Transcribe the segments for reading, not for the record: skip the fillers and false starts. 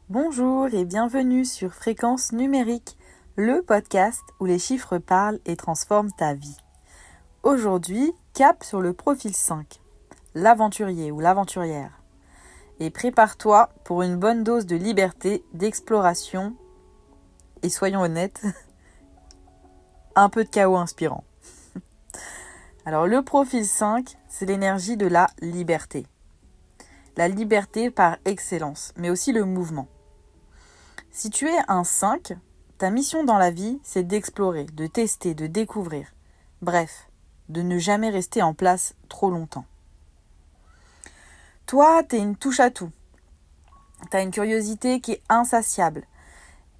Bonjour et bienvenue sur Fréquence Numérique, le podcast où les chiffres parlent et transforment ta vie. Aujourd'hui, cap sur le profil 5, l'aventurier ou l'aventurière. Et prépare-toi pour une bonne dose de liberté, d'exploration et soyons honnêtes, un peu de chaos inspirant. Alors le profil 5, c'est l'énergie de la liberté. La liberté par excellence, mais aussi le mouvement. Si tu es un 5, ta mission dans la vie, c'est d'explorer, de tester, de découvrir. Bref, de ne jamais rester en place trop longtemps. Toi, t'es une touche à tout. T'as une curiosité qui est insatiable.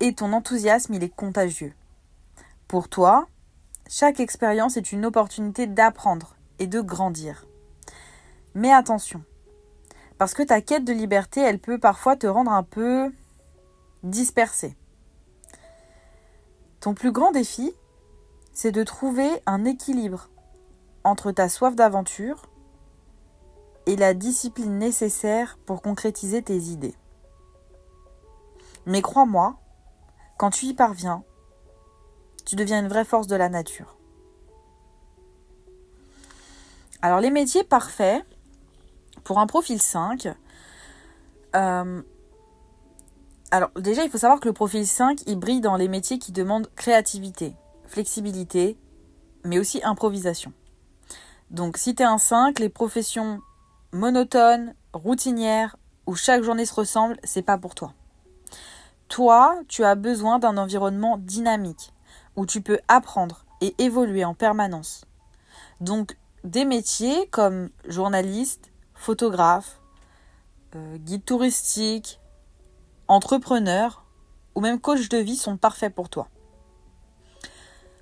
Et ton enthousiasme, il est contagieux. Pour toi, chaque expérience est une opportunité d'apprendre et de grandir. Mais attention, parce que ta quête de liberté, elle peut parfois te rendre un peu dispersé. Ton plus grand défi, c'est de trouver un équilibre entre ta soif d'aventure et la discipline nécessaire pour concrétiser tes idées. Mais crois-moi, quand tu y parviens, tu deviens une vraie force de la nature. Alors les métiers parfaits pour un profil 5, alors déjà, il faut savoir que le profil 5, il brille dans les métiers qui demandent créativité, flexibilité, mais aussi improvisation. Donc si tu es un 5, les professions monotones, routinières, où chaque journée se ressemble, c'est pas pour toi. Toi, tu as besoin d'un environnement dynamique, où tu peux apprendre et évoluer en permanence. Donc des métiers comme journaliste, photographe, guide touristique, entrepreneur ou même coach de vie sont parfaits pour toi.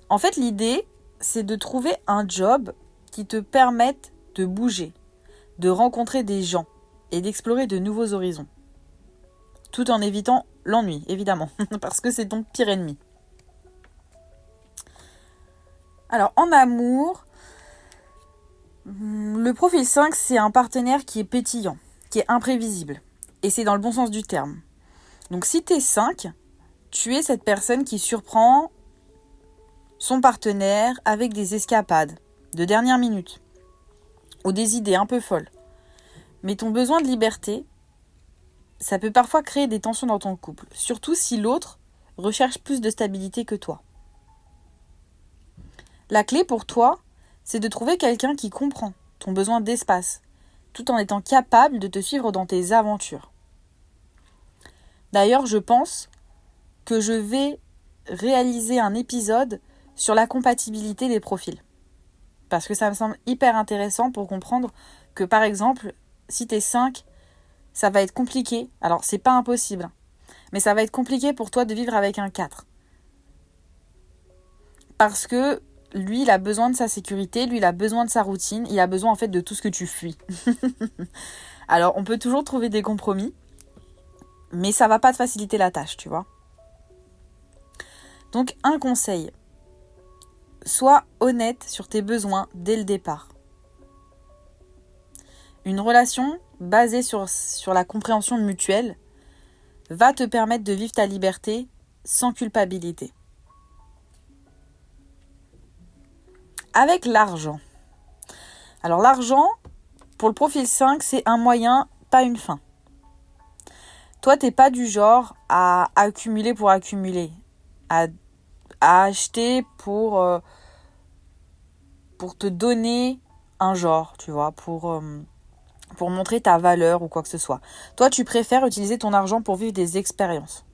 En fait, l'idée, c'est de trouver un job qui te permette de bouger, de rencontrer des gens et d'explorer de nouveaux horizons. Tout en évitant l'ennui, évidemment, parce que c'est ton pire ennemi. Alors, en amour, le profil 5, c'est un partenaire qui est pétillant, qui est imprévisible. Et c'est dans le bon sens du terme. Donc si t'es 5, tu es cette personne qui surprend son partenaire avec des escapades de dernière minute ou des idées un peu folles. Mais ton besoin de liberté, ça peut parfois créer des tensions dans ton couple, surtout si l'autre recherche plus de stabilité que toi. La clé pour toi, c'est de trouver quelqu'un qui comprend ton besoin d'espace, tout en étant capable de te suivre dans tes aventures. D'ailleurs, je pense que je vais réaliser un épisode sur la compatibilité des profils. Parce que ça me semble hyper intéressant pour comprendre que, par exemple, si t'es 5, ça va être compliqué. Alors, c'est pas impossible, mais ça va être compliqué pour toi de vivre avec un 4. Parce que lui, il a besoin de sa sécurité, lui, il a besoin de sa routine, il a besoin, en fait, de tout ce que tu fuis. Alors, on peut toujours trouver des compromis, mais ça va pas te faciliter la tâche, tu vois. Donc, un conseil. Sois honnête sur tes besoins dès le départ. Une relation basée sur la compréhension mutuelle va te permettre de vivre ta liberté sans culpabilité. Avec l'argent. Alors l'argent, pour le profil 5, c'est un moyen, pas une fin. Toi, t'es pas du genre à accumuler pour accumuler, à acheter pour te donner un genre, tu vois, pour montrer ta valeur ou quoi que ce soit. Toi, tu préfères utiliser ton argent pour vivre des expériences.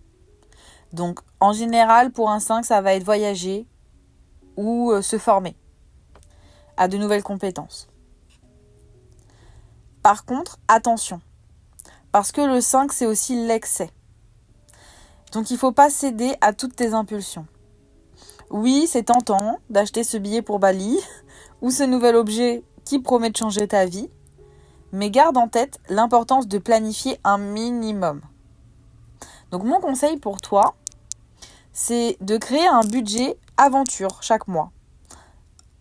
Donc, en général, pour un 5, ça va être voyager ou se former à de nouvelles compétences. Par contre, attention, parce que le 5, c'est aussi l'excès. Donc, il ne faut pas céder à toutes tes impulsions. Oui, c'est tentant d'acheter ce billet pour Bali ou ce nouvel objet qui promet de changer ta vie, mais garde en tête l'importance de planifier un minimum. Donc mon conseil pour toi, c'est de créer un budget aventure chaque mois.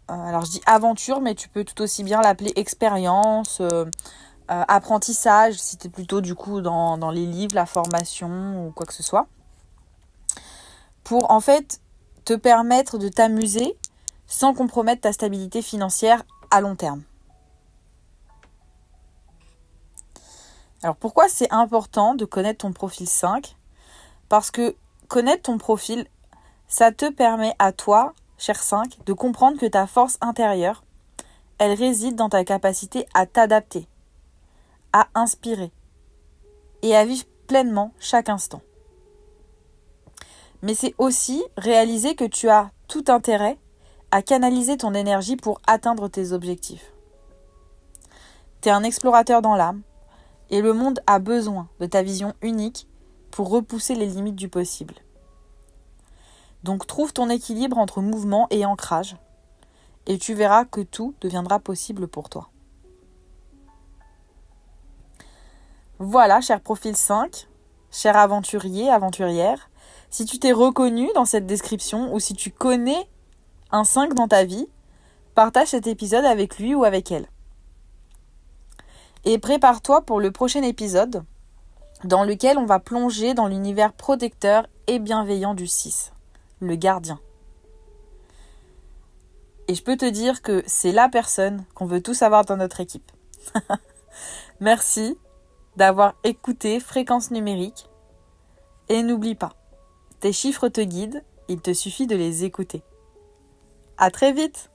Alors je dis aventure, mais tu peux tout aussi bien l'appeler expérience, apprentissage, si tu es plutôt du coup dans les livres, la formation ou quoi que ce soit, pour en fait te permettre de t'amuser sans compromettre ta stabilité financière à long terme. Alors pourquoi c'est important de connaître ton profil 5 ? Parce que connaître ton profil, ça te permet à toi, cher 5, de comprendre que ta force intérieure, elle réside dans ta capacité à t'adapter, à inspirer et à vivre pleinement chaque instant. Mais c'est aussi réaliser que tu as tout intérêt à canaliser ton énergie pour atteindre tes objectifs. Tu es un explorateur dans l'âme et le monde a besoin de ta vision unique pour repousser les limites du possible. Donc trouve ton équilibre entre mouvement et ancrage et tu verras que tout deviendra possible pour toi. Voilà, cher profil 5, cher aventurier, aventurière, si tu t'es reconnu dans cette description ou si tu connais un 5 dans ta vie, partage cet épisode avec lui ou avec elle. Et prépare-toi pour le prochain épisode dans lequel on va plonger dans l'univers protecteur et bienveillant du 6, le gardien. Et je peux te dire que c'est la personne qu'on veut tous avoir dans notre équipe. Merci d'avoir écouté Fréquence Numérique. Et n'oublie pas, tes chiffres te guident, il te suffit de les écouter. À très vite!